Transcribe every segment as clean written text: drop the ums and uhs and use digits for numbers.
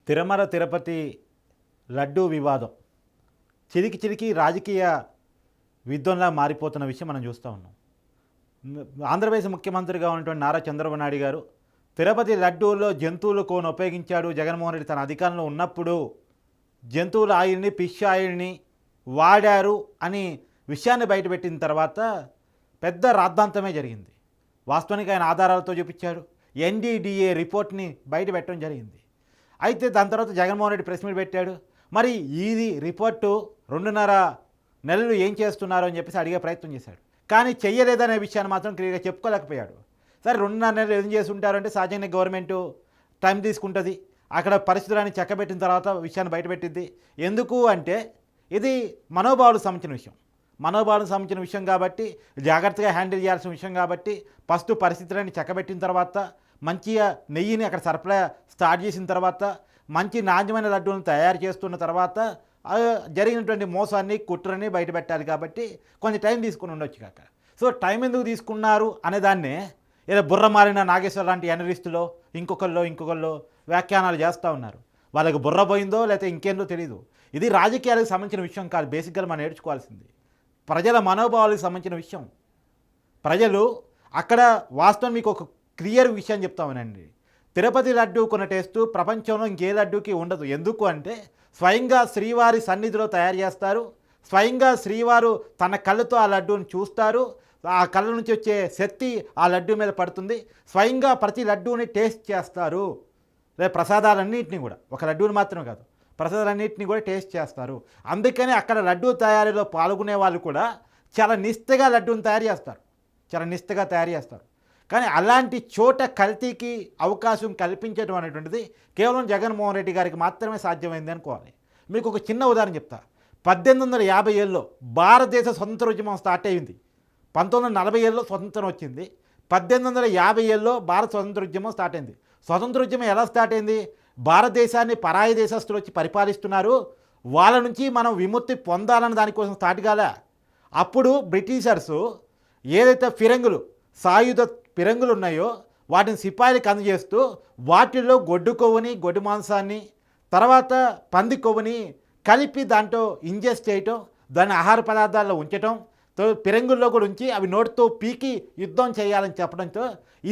తిరుమల తిరుపతి లడ్డూ వివాదం చిరికి చిరికి రాజకీయ యుద్ధంలా మారిపోతున్న విషయం మనం చూస్తూ ఉన్నాం. ఆంధ్రప్రదేశ్ ముఖ్యమంత్రిగా ఉన్నటువంటి నారా చంద్రబాబు నాయుడు గారు తిరుపతి లడ్డూలో జంతువుల కోను ఉపయోగించాడు. జగన్మోహన్ రెడ్డి తన అధికారంలో ఉన్నప్పుడు జంతువుల ఆయిల్ని, ఫిష్ ఆయిల్ని వాడారు అని విషయాన్ని బయటపెట్టిన తర్వాత పెద్ద రాద్ధాంతమే జరిగింది. వాస్తవానికి ఆయన ఆధారాలతో చూపించాడు. ఎన్డీడీఏ రిపోర్ట్ని బయట పెట్టడం జరిగింది. అయితే దాని తర్వాత జగన్మోహన్ రెడ్డి ప్రెస్ మీట్ పెట్టాడు. మరి ఇది రిపోర్టు 2.5 నెలలు ఏం చేస్తున్నారు అని చెప్పేసి అడిగే ప్రయత్నం చేశాడు. కానీ చెయ్యలేదనే విషయాన్ని మాత్రం క్లియర్గా చెప్పుకోలేకపోయాడు. సరే 2.5 నెలలు ఏం చేసి ఉంటారంటే సహజంగా గవర్నమెంటు టైం తీసుకుంటుంది. అక్కడ పరిస్థితులని చక్కబెట్టిన తర్వాత విషయాన్ని బయటపెట్టింది. ఎందుకు అంటే ఇది మనోభావాలకు సంబంధించిన విషయం. మనోభావాలకు సంబంధించిన విషయం కాబట్టి జాగ్రత్తగా హ్యాండిల్ చేయాల్సిన విషయం కాబట్టి ఫస్ట్ పరిస్థితులని చక్కబెట్టిన తర్వాత మంచిగా నెయ్యిని అక్కడ సరఫరా స్టార్ట్ చేసిన తర్వాత మంచి నాణ్యమైన లడ్డూలను తయారు చేస్తున్న తర్వాత జరిగినటువంటి మోసాన్ని కుట్రని బయటపెట్టాలి కాబట్టి కొంచెం టైం తీసుకుని ఉండొచ్చు కాక. సో టైం ఎందుకు తీసుకున్నారు అనేదాన్నే ఏదో బుర్ర మారిన నాగేశ్వర లాంటి ఎనలిస్టులో ఇంకొకళ్ళు వ్యాఖ్యానాలు చేస్తూ ఉన్నారు. వాళ్ళకి బుర్ర పోయిందో లేకపోతే ఇంకేందో తెలియదు. ఇది రాజకీయాలకు సంబంధించిన విషయం కాదు. బేసిక్గా మనం నేర్చుకోవాల్సింది ప్రజల మనోభావాలకు సంబంధించిన విషయం. ప్రజలు అక్కడ వాస్తవం మీకు ఒక క్లియర్ విషయం చెప్తామనండి. తిరుపతి లడ్డూ కొన్న టేస్టు ప్రపంచంలో ఇంకే లడ్డూకి ఉండదు. ఎందుకు అంటే స్వయంగా శ్రీవారి సన్నిధిలో తయారు చేస్తారు. స్వయంగా శ్రీవారు తన కళ్ళతో ఆ లడ్డూని చూస్తారు. ఆ కళ్ళ నుంచి వచ్చే శక్తి ఆ లడ్డూ మీద పడుతుంది. స్వయంగా ప్రతి లడ్డూని టేస్ట్ చేస్తారు. లేదా ప్రసాదాలన్నింటినీ కూడా, ఒక లడ్డూని మాత్రమే కాదు, ప్రసాదాలన్నింటినీ కూడా టేస్ట్ చేస్తారు. అందుకని అక్కడ లడ్డూ తయారీలో పాల్గొనే వాళ్ళు కూడా చాలా నిష్టగా లడ్డూని తయారు చేస్తారు. కానీ అలాంటి చోట కల్తీకి అవకాశం కల్పించడం అనేటువంటిది కేవలం జగన్మోహన్ రెడ్డి గారికి మాత్రమే సాధ్యమైంది అనుకోవాలి. మీకు ఒక చిన్న ఉదాహరణ చెప్తా. 1857లో భారతదేశ స్వతంత్రోద్యమం స్టార్ట్ అయింది. 1947లో స్వతంత్రం వచ్చింది. 1857లో భారత స్వతంత్రోద్యమం స్టార్ట్ అయింది. స్వతంత్రోద్యమం ఎలా స్టార్ట్ అయింది? భారతదేశాన్ని పరాయి దేశస్తులు వచ్చి పరిపాలిస్తున్నారు, వాళ్ళ నుంచి మనం విముక్తి పొందాలని దానికోసం స్టార్ట్ కాలే. అప్పుడు బ్రిటిషర్సు ఏదైతే ఫిరంగులు, సాయుధ ఫిరంగులు ఉన్నాయో వాటిని సిపాయిలకు అందజేస్తూ వాటిల్లో గొడ్డు కొవ్వుని, గొడ్డు మాంసాన్ని, తర్వాత పంది కొవ్వుని కలిపి దాంట్లో ఇంజెస్ట్ చేయటం, దాన్ని ఆహార పదార్థాల్లో ఉంచటం, ఫిరంగుల్లో కూడా ఉంచి అవి నోటితో పీకి యుద్ధం చేయాలని చెప్పడంతో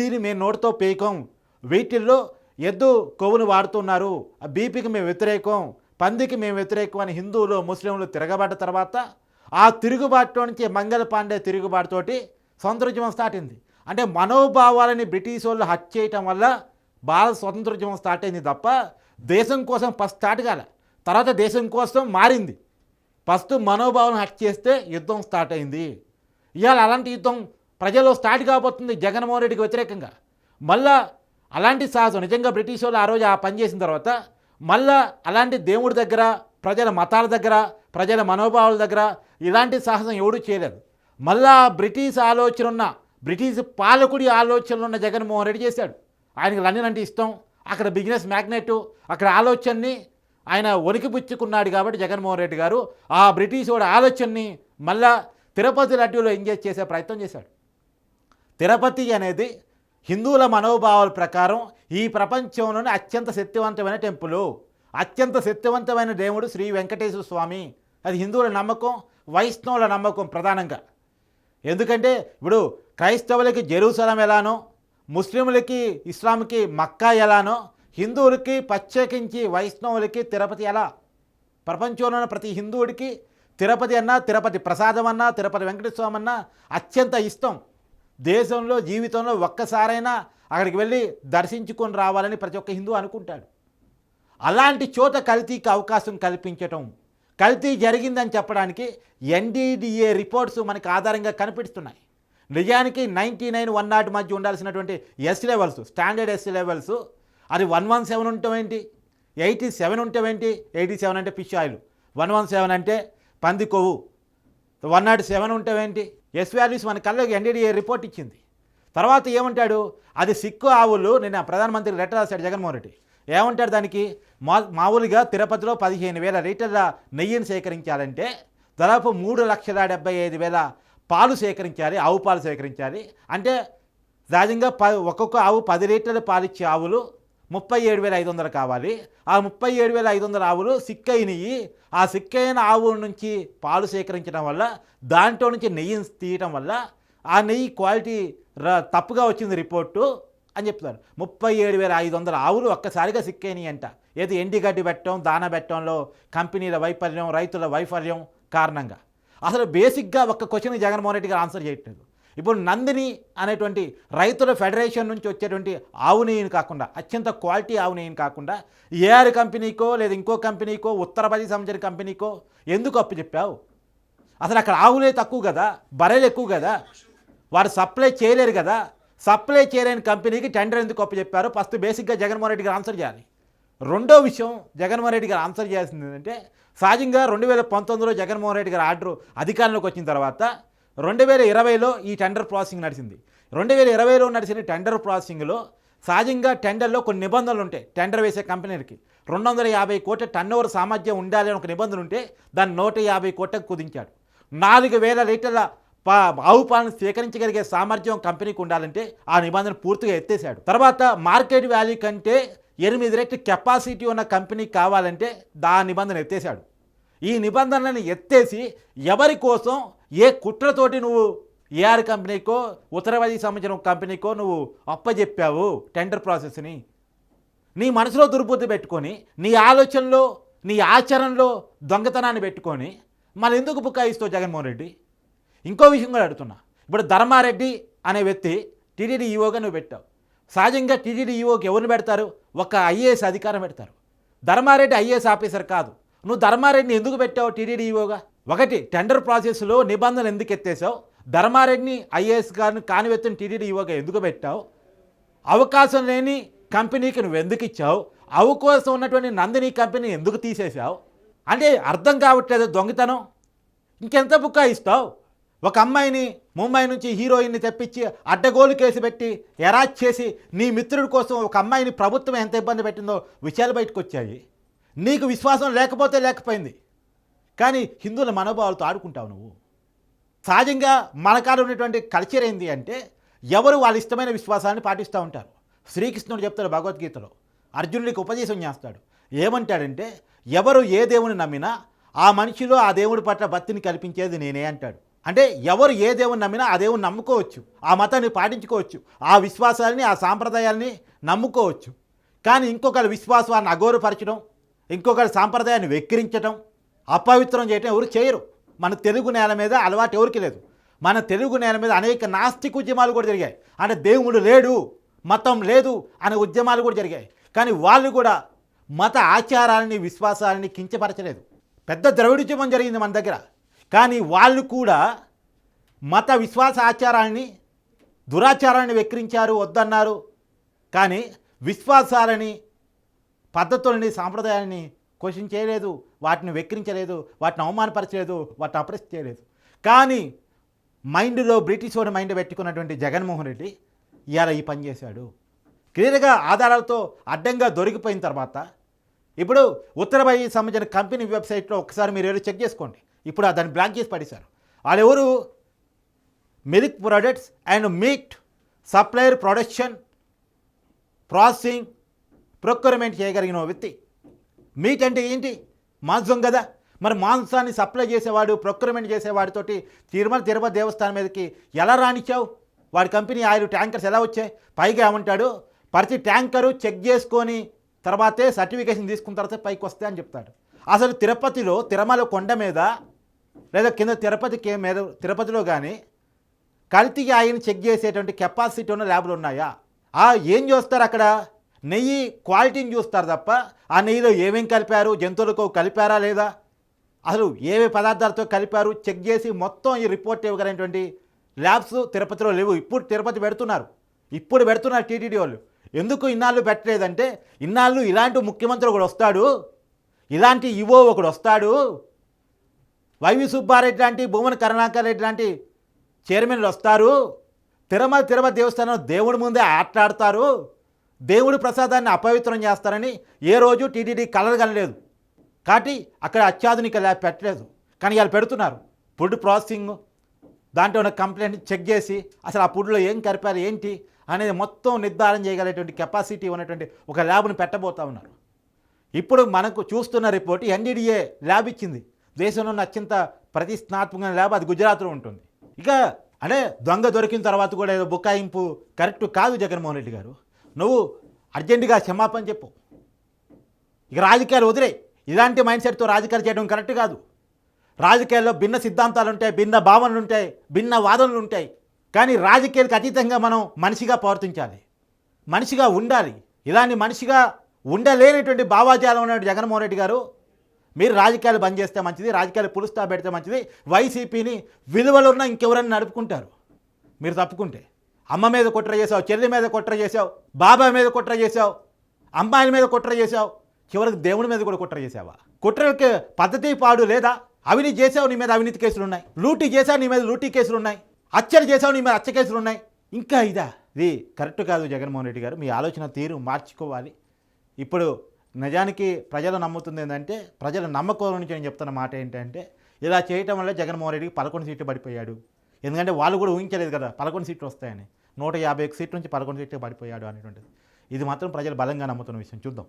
ఇది మేము నోటితో పీకం, వీటిల్లో ఎద్దు కొవ్వును వాడుతున్నారు, ఆ బీపీకి మేము వ్యతిరేకం, పందికి మేము వ్యతిరేకం అని హిందువులు, ముస్లింలు తిరగబడ్డ తర్వాత ఆ తిరుగుబాటులో నుంచి మంగళ పాండే తిరుగుబాటుతోటి స్వతంత్రోద్యమం స్టార్ట్ అయింది. అంటే మనోభావాలని బ్రిటిష్ వాళ్ళు హత్య చేయటం వల్ల భారత స్వతంత్రోద్యమం స్టార్ట్ అయింది తప్ప దేశం కోసం ఫస్ట్ స్టార్ట్ కాలే. తర్వాత దేశం కోసం మారింది. ఫస్ట్ మనోభావాలను హత్య చేస్తే యుద్ధం స్టార్ట్ అయింది. ఇవాళ అలాంటి యుద్ధం ప్రజల్లో స్టార్ట్ కాబోతుంది జగన్మోహన్ రెడ్డికి వ్యతిరేకంగా. మళ్ళా అలాంటి సాహసం నిజంగా బ్రిటిష్ వాళ్ళు ఆ రోజు ఆ పని చేసిన తర్వాత మళ్ళా అలాంటి దేవుడి దగ్గర, ప్రజల మతాల దగ్గర, ప్రజల మనోభావాల దగ్గర ఇలాంటి సాహసం ఎవడూ చేయలేదు. మళ్ళా బ్రిటిష్ ఆలోచన ఉన్న, బ్రిటిష్ పాలకుడి ఆలోచనలు ఉన్న జగన్మోహన్ రెడ్డి చేశాడు. ఆయనకి లండన్ అంటే ఇష్టం, అక్కడ బిజినెస్ మ్యాగ్నెట్, అక్కడ ఆలోచనని ఆయన వణికిపుచ్చుకున్నాడు. కాబట్టి జగన్మోహన్ రెడ్డి గారు ఆ బ్రిటిష్ వాడి ఆలోచనని మళ్ళా తిరుపతి లడ్డూలో ఎంగేజ్ చేసే ప్రయత్నం చేశాడు. తిరుపతి అనేది హిందువుల మనోభావాల ప్రకారం ఈ ప్రపంచంలోనే అత్యంత శక్తివంతమైన టెంపుల్, అత్యంత శక్తివంతమైన దేవుడు శ్రీ వెంకటేశ్వర స్వామి. అది హిందువుల నమ్మకం, వైష్ణవుల నమ్మకం ప్రధానంగా. ఎందుకంటే ఇప్పుడు క్రైస్తవులకి జెరూసలం ఎలానో, ముస్లింలకి, ఇస్లాంకి మక్కా ఎలానో, హిందువులకి ప్రత్యేకించి వైష్ణవులకి తిరుపతి ఎలా. ప్రపంచంలోని ప్రతి హిందువుడికి తిరుపతి అన్నా, తిరుపతి ప్రసాదం అన్నా, తిరుపతి వెంకటేశ్వర స్వామి అన్నా అత్యంత ఇష్టం. దేశంలో జీవితంలో ఒక్కసారైనా అక్కడికి వెళ్ళి దర్శించుకొని రావాలని ప్రతి ఒక్క హిందూ అనుకుంటాడు. అలాంటి చోట కల్తీకి అవకాశం కల్పించటం, కల్తీ జరిగిందని చెప్పడానికి ఎన్డీడీఏ రిపోర్ట్స్ మనకు ఆధారంగా కనిపిస్తున్నాయి. నిజానికి 99, 100 మధ్య ఉండాల్సినటువంటి S levels, standard S levels అది 117 ఉంటామేంటి, 87 ఉంటామేంటి. 87 అంటే ఫిష్ ఆయిల్, 117 అంటే పంది కొవ్వు, 107 ఉంటామేంటి. ఎస్ వాల్యూస్ మన కళ్ళకి ఎన్డీడీఏ రిపోర్ట్ ఇచ్చింది. తర్వాత ఏమంటాడు, అది సిక్కు ఆవులు. నిన్న ప్రధానమంత్రికి లెటర్ రాశాడు జగన్మోహన్ రెడ్డి. ఏమంటాడు దానికి, మామూలుగా తిరుపతిలో 15,000 లీటర్ల నెయ్యిని సేకరించాలంటే దాదాపు 3,75,000 పాలు సేకరించాలి, ఆవు పాలు సేకరించాలి. అంటే సహజంగా ఒక్కొక్క ఆవు 10 లీటర్ల పాలు ఇచ్చే ఆవులు 37,500 కావాలి. ఆ 37,500 ఆవులు సిక్కయినవి. ఆ సిక్కైన ఆవుల నుంచి పాలు సేకరించడం వల్ల, దాంట్లో నుంచి నెయ్యిని తీయటం వల్ల ఆ నెయ్యి క్వాలిటీ తప్పుగా వచ్చింది రిపోర్టు అని చెప్తున్నారు. 37,500 ఆవులు ఒక్కసారిగా సిక్కయినాయి అంట. ఏది ఎండిగడ్డి పెట్టడం, దాన పెట్టడంలో కంపెనీల వైఫల్యం, రైతుల వైఫల్యం కారణంగా. అసలు బేసిక్గా ఒక్క క్వశ్చన్ జగన్మోహన్ రెడ్డి గారు ఆన్సర్ చేయట్లేదు. ఇప్పుడు నందిని అనేటువంటి రైతుల ఫెడరేషన్ నుంచి వచ్చేటువంటి ఆవు నెయ్యిని కాకుండా, అత్యంత క్వాలిటీ ఆవు నెయ్యిని కాకుండా ఏఆర్ కంపెనీకో లేదా ఇంకో కంపెనీకో, ఉత్తరప్రదేశ్ సంబంధించిన కంపెనీకో ఎందుకు అప్పు చెప్పావు? అసలు అక్కడ ఆవులే తక్కువ కదా, బర్రెలు ఎక్కువ కదా, వారు సప్లై చేయలేరు కదా. సప్లై చేయలేని కంపెనీకి టెండర్ ఎందుకు అప్పు చెప్పారు? ఫస్ట్ బేసిక్గా జగన్మోహన్ రెడ్డి గారు ఆన్సర్ చేయాలి. రెండో విషయం జగన్మోహన్ రెడ్డి గారు ఆన్సర్ చేయాల్సింది ఏంటంటే, సహజంగా 2019లో జగన్మోహన్ రెడ్డి గారు ఆర్డర్ అధికారంలోకి వచ్చిన తర్వాత 2020లో ఈ టెండర్ ప్రాసెసింగ్ నడిచింది. 2020లో నడిచిన టెండర్ ప్రాసెసింగ్లో సహజంగా టెండర్లో కొన్ని నిబంధనలు ఉంటాయి. టెండర్ వేసే కంపెనీలకి 250 కోట్ల టర్నోవర్ సామర్థ్యం ఉండాలి అని ఒక నిబంధన ఉంటే దాన్ని 150 కోట్లకు కుదించాడు. 4,000 లీటర్ల ఆవు పాలను సేకరించగలిగే సామర్థ్యం కంపెనీకి ఉండాలంటే ఆ నిబంధన పూర్తిగా ఎత్తేసాడు. తర్వాత మార్కెట్ వాల్యూ కంటే 8 రెట్లు కెపాసిటీ ఉన్న కంపెనీ కావాలంటే దా నిబంధన ఎత్తేసాడు. ఈ నిబంధనలను ఎత్తేసి ఎవరి కోసం, ఏ కుట్రతోటి నువ్వు ఏఆర్ కంపెనీకో, ఉత్తరప్రదేశ్ సంబంధించిన కంపెనీకో నువ్వు అప్పచెప్పావు టెండర్ ప్రాసెస్ని? నీ మనసులో దుర్బుద్ధి పెట్టుకొని, నీ ఆలోచనలో, నీ ఆచరణలో దొంగతనాన్ని పెట్టుకొని మళ్ళీ ఎందుకు బుకాయిస్తావు జగన్మోహన్ రెడ్డి? ఇంకో విషయం కూడా అడుగుతున్నా. ఇప్పుడు ధర్మారెడ్డి అనే వ్యక్తి టీటీడీ ఈఓగా నువ్వు పెట్టావు. సహజంగా టీటీడీ ఈఓకి ఎవరిని పెడతారు? ఒక ఐఏఎస్ అధికారం పెడతారు. ధర్మారెడ్డి ఐఏఎస్ ఆఫీసర్ కాదు. నువ్వు ధర్మారెడ్డిని ఎందుకు పెట్టావు టీటీడీ ఈఓగా? ఒకటి, టెండర్ ప్రాసెస్లో నిబంధనలు ఎందుకు ఎత్తేసావు? ధర్మారెడ్డిని ఐఏఎస్ గారిని కాని వ్యక్తిని టీటీడీ ఈఓగా ఎందుకు పెట్టావు? అవకాశం లేని కంపెనీకి నువ్వు ఎందుకు ఇచ్చావు? అవకాశం ఉన్నటువంటి నందిని కంపెనీని ఎందుకు తీసేసావు? అంటే అర్థం కావట్లేదు దొంగతనం. ఇంకెంత బుకాయిస్తావు? ఒక అమ్మాయిని ముంబై నుంచి హీరోయిన్ని తెప్పించి అడ్డగోలు కేసు పెట్టి ఎరాచ్ చేసి నీ మిత్రుడి కోసం ఒక అమ్మాయిని ప్రభుత్వం ఎంత ఇబ్బంది పెట్టిందో విషయాలు బయటకు వచ్చాయి. నీకు విశ్వాసం లేకపోతే లేకపోయింది, కానీ హిందువుల మనోభావాలతో ఆడుకుంటావు నువ్వు. సహజంగా మన కాడ ఉన్నటువంటి కల్చర్ ఏంటి అంటే, ఎవరు వాళ్ళ ఇష్టమైన విశ్వాసాన్ని పాటిస్తూ ఉంటారు. శ్రీకృష్ణుడు చెప్తాడు భగవద్గీతలో, అర్జునుడికి ఉపదేశం చేస్తాడు. ఏమంటాడంటే, ఎవరు ఏ దేవుని నమ్మినా ఆ మనిషిలో ఆ దేవుడి పట్ల భక్తిని కల్పించేది నేనే అంటాడు. అంటే ఎవరు ఏ దేవుని నమ్మినా ఆ దేవుని నమ్ముకోవచ్చు, ఆ మతాన్ని పాటించుకోవచ్చు, ఆ విశ్వాసాలని, ఆ సాంప్రదాయాల్ని నమ్ముకోవచ్చు. కానీ ఇంకొకరి విశ్వాసాన్ని అగౌరవపరచడం, ఇంకొకరి సాంప్రదాయాన్ని వెక్కిరించడం, అపవిత్రం చేయడం ఎవరు చేయరు. మన తెలుగు నేల మీద అలవాటు ఎవరికి లేదు. మన తెలుగు నేల మీద అనేక నాస్తిక ఉద్యమాలు కూడా జరిగాయి. అంటే దేవుడు లేడు, మతం లేదు అనే ఉద్యమాలు కూడా జరిగాయి. కానీ వాళ్ళు కూడా మత ఆచారాలని, విశ్వాసాలని కించపరచలేదు. పెద్ద ద్రవిడోద్యమం జరిగింది మన దగ్గర. కానీ వాళ్ళు కూడా మత విశ్వాస ఆచారాన్ని, దురాచారాన్ని వెక్కిరించారు, వద్దన్నారు. కానీ విశ్వాసాలని, పద్ధతులని, సాంప్రదాయాన్ని క్వశ్చన్ చేయలేదు, వాటిని వెక్కిరించలేదు, వాటిని అవమానపరచలేదు, వాటిని అప్రెస్ చేయలేదు. కానీ మైండ్లో బ్రిటిష్ వాడి మైండ్ పెట్టుకున్నటువంటి జగన్మోహన్ రెడ్డి ఇవాళ ఈ పని చేశాడు. క్లియర్గా ఆధారాలతో అడ్డంగా దొరికిపోయిన తర్వాత ఇప్పుడు ఉత్తరప్రదేశ్ సంబంధించిన కంపెనీ వెబ్సైట్లో ఒకసారి మీరు ఎవరు చెక్ చేసుకోండి. ఇప్పుడు దాన్ని బ్లాక్ చేసి పడేశారు. వాళ్ళు ఎవరు? Milk products and meet supplier, production, processing, procurement చేయగలిగిన వ్యక్తి. మీట్ అంటే ఏంటి? మాంసం కదా. మరి మాంసాన్ని సప్లై చేసేవాడు, ప్రొక్యూర్మెంట్ చేసేవాడితోటి తిరుపతి దేవస్థానం మీదకి ఎలా రానిచ్చావు? వాడి కంపెనీ ఆయిల్ ట్యాంకర్స్ ఎలా వచ్చాయి? పైగా ఏమంటాడు, ప్రతి ట్యాంకరు చెక్ చేసుకొని తర్వాతే సర్టిఫికేషన్ తీసుకున్న తర్వాత పైకి వస్తాయి అని చెప్తాడు. అసలు తిరుపతిలో, తిరుమల కొండ మీద లేదా కింద తిరుపతిలో కానీ కల్తీ ఆయిల్ని చెక్ చేసేటువంటి కెపాసిటీ ఉన్న ల్యాబ్లు ఉన్నాయా? ఏం చూస్తారు అక్కడ? నెయ్యి క్వాలిటీని చూస్తారు తప్ప ఆ నెయ్యిలో ఏమేం కలిపారు, జంతువులకు కలిపారా లేదా, అసలు ఏవే పదార్థాలతో కలిపారు చెక్ చేసి మొత్తం ఈ రిపోర్ట్ ఇవ్వగలిగినటువంటి ల్యాబ్స్ తిరుపతిలో లేవు. ఇప్పుడు తిరుపతి పెడుతున్నారు టీటీడీ వాళ్ళు. ఎందుకు ఇన్నాళ్ళు పెట్టలేదంటే, ఇన్నాళ్ళు ఇలాంటి ముఖ్యమంత్రి ఒకడు వస్తాడు, ఇలాంటి ఈవో ఒకడు వస్తాడు, వైవి సుబ్బారెడ్డి లాంటి, భూమన కరుణాకర్ రెడ్డి లాంటి చైర్మన్లు వస్తారు, తిరుపతి దేవస్థానం దేవుడి ముందే ఆటలాడతారు, దేవుడి ప్రసాదాన్ని అపవిత్రం చేస్తారని ఏ రోజు టీటీడీ కలగలేదు. కాబట్టి అక్కడ అత్యాధునిక ల్యాబ్ పెట్టలేదు. కానీ వాళ్ళు పెడుతున్నారు. ఫుడ్ ప్రాసెసింగ్ దాంట్లో ఉన్న కంప్లైంట్ చెక్ చేసి అసలు ఆ ఫుడ్లో ఏం కలిపారు ఏంటి అనేది మొత్తం నిర్ధారణ చేయగలిగేటువంటి కెపాసిటీ ఉన్నటువంటి ఒక ల్యాబ్ను పెట్టబోతా ఉన్నారు. ఇప్పుడు మనకు చూస్తున్న రిపోర్ట్ ఎన్డీడీఏ ల్యాబ్ ఇచ్చింది. దేశంలో ఉన్న అత్యంత ప్రతిష్టాత్మకమైన ల్యాబ్ అది గుజరాత్లో ఉంటుంది. ఇక అంటే దొంగ దొరికిన తర్వాత కూడా ఏదో బుకాయింపు కరెక్ట్ కాదు జగన్మోహన్ రెడ్డి గారు. నువ్వు అర్జెంటుగా క్షమాపణ చెప్పు. ఇక రాజకీయాలు వదిలే. ఇలాంటి మైండ్ సెట్తో రాజకీయాలు చేయడం కరెక్ట్ కాదు. రాజకీయాల్లో భిన్న సిద్ధాంతాలు ఉంటాయి, భిన్న భావనలు ఉంటాయి, భిన్న వాదనలు ఉంటాయి. కానీ రాజకీయాలకు అతీతంగా మనం మనిషిగా ప్రవర్తించాలి, మనిషిగా ఉండాలి. ఇలాంటి మనిషిగా ఉండలేనటువంటి భావాజాలం ఉన్నటువంటి జగన్మోహన్ రెడ్డి గారు మీరు రాజకీయాలు బంద్ చేస్తే మంచిది, రాజకీయాలు పులుస్తా పెడితే మంచిది. వైసీపీని విలువలున్న ఇంకెవరన్నా నడుపుకుంటారు. మీరు తప్పుకుంటే అమ్మ మీద కుట్ర చేసావు, చెల్లి మీద కుట్ర చేసావు, బాబాయ్ మీద కుట్ర చేసావు, అమ్మాయిల మీద కుట్ర చేసావు, చివరికి దేవుడి మీద కూడా కుట్ర చేసావా? కుట్రకి పద్ధతి పాడు లేదా? అవినీతి చేసావు, నీ మీద అవినీతి కేసులు ఉన్నాయి. లూటీ చేసావు, నీ మీద లూటీ కేసులు ఉన్నాయి. హత్యలు చేసావు, నీ మీద హత్య కేసులు ఉన్నాయి. ఇంకా ఇదా? ఇది కరెక్ట్ కాదు జగన్మోహన్ రెడ్డి గారు. మీ ఆలోచన తీరు మార్చుకోవాలి. ఇప్పుడు నిజానికి ప్రజలు నమ్ముతుంది ఏంటంటే, ప్రజల నమ్మకం నుంచి నేను చెప్తున్న మాట ఏంటంటే, ఇలా చేయటం వల్ల జగన్మోహన్ రెడ్డికి 11 సీట్లు పడిపోయాడు. ఎందుకంటే వాళ్ళు కూడా ఊహించలేదు కదా 11 సీట్లు వస్తాయని. 151 సీట్ల నుంచి 11 సీట్లు పడిపోయాడు అనేటువంటిది. ఇది మాత్రం ప్రజలు బలంగా నమ్ముతున్న విషయం. చూద్దాం.